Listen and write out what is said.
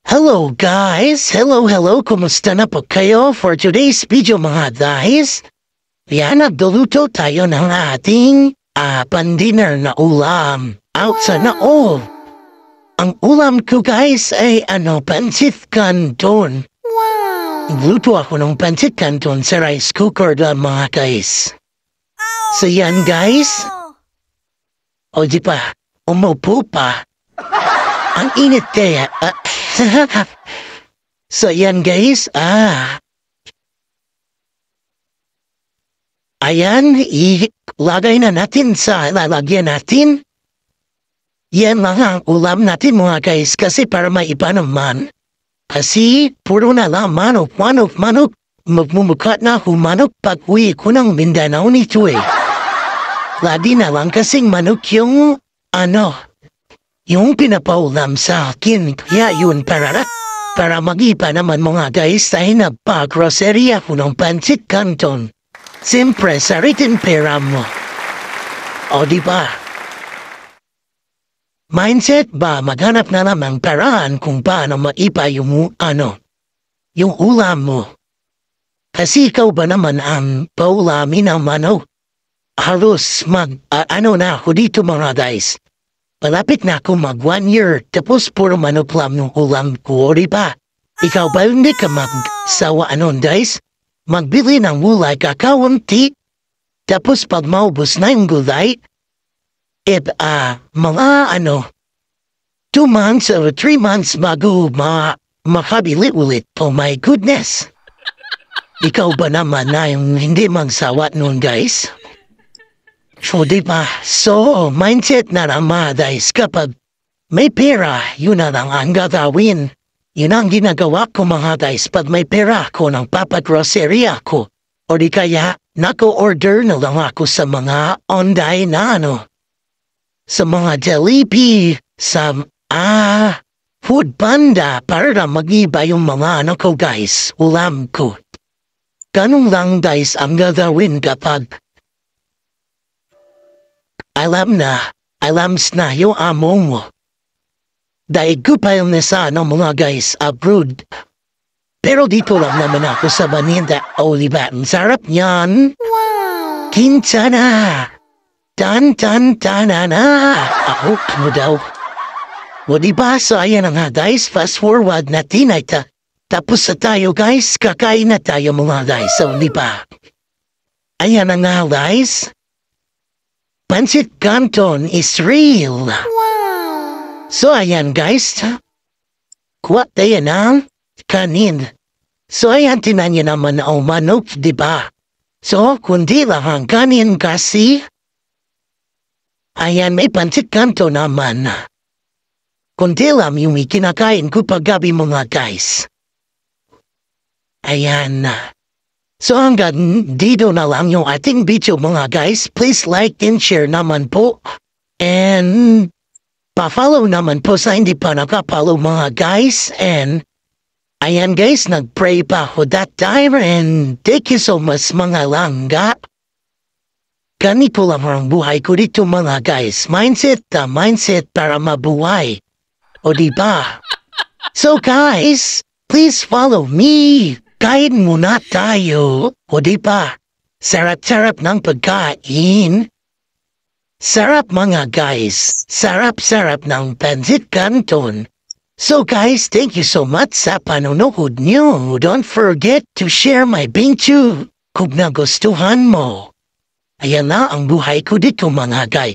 Hello guys! Hello! Kumusta na po kayo? For today's video mga guys, yan, nagluluto tayo ng ating pan-dinner na ulam. Out sana all. Ang ulam ko guys ay pancit canton. Nagluto ako ng pancit canton sa rice cooker na mga guys. So yan guys. O di pa, umupo pa. Ang init kaya. So yan guys, ayan, ilagay na natin sa lalagyan natin. Yan lang ang ulam natin mga guys kasi para maiba naman. Kasi puro na lang manok. Magmumukat na ako manok pag uwi ko ng Mindanao nito eh. Lagi na lang kasing manok yung yung pinapaulam sa akin. Kaya yun para mag-iba naman mga guys ay nagpa-grocery ako ng pancit canton. Siyempre, saritin pera mo. O diba? Mindset ba maghanap na namang paraan kung paano maiba yung ulam mo. Kasi ikaw ba naman ang paulamin ng manok? Halos na ako dito mga guys. Malapit na ako mag 1 year, tapos puro manok lang ng ulam ko, di ba? Ikaw ba hindi ka magsawa guys? Magbili ng gulay kakaunti, tapos pag maubos na yung gulay, mga 2 months or 3 months bago makabili ulit. Oh my goodness! Ikaw ba naman na yung hindi magsawa nun guys? So, diba? So, mindset na lang mga guys, kapag may pera, yun na lang ang gagawin. Yun ang ginagawa ko mga guys, pag may pera ako ng papagrocery ako. O di kaya, nako-order na lang ako sa mga online na sa mga Jollibee, sa Food Panda, para mag-iba yung mga ko guys, ulam ko. Ganun lang guys ang gagawin kapag alam na yung amo mo. Dahil ko pa yung nasa mga guys abroad. Pero dito lang naman ako sa Manila. O diba, ang sarap niyan. Wow! Kinsa na. Tan na. Ako mo daw. O diba, so ayan na nga guys, fast forward natin ay tapos sa tayo guys, kakain na tayo mga guys. So diba, ayan na nga guys. Pancit canton is real. Wow! So ayan guys, kuha tayo ng kanin. So ayan, tinan niyo naman ang manok, diba? So kundi lang ang kanin kasi, ayan, may pancit canton naman. Kundi lang yung kinakain ko paggabi mga guys. Ayan. So hanggang dito na lang yung ating video mga guys. Please like and share naman po. And pa-follow naman po sa hindi pa nakapollow mga guys. And ayan guys, nag-pray pa ako that time. And thank you so much mga langga. Ganito lang ang buhay ko dito mga guys. Mindset para mabuhay. O diba? So guys, please follow me. Kain muna tayo, o diba? Sarap-sarap ng pagkain. Sarap mga guys. Sarap-sarap ng pancit canton. So guys, thank you so much sa panonood nyo. Don't forget to share my video kung nagustuhan mo. Ayan na ang buhay ko dito mga guys.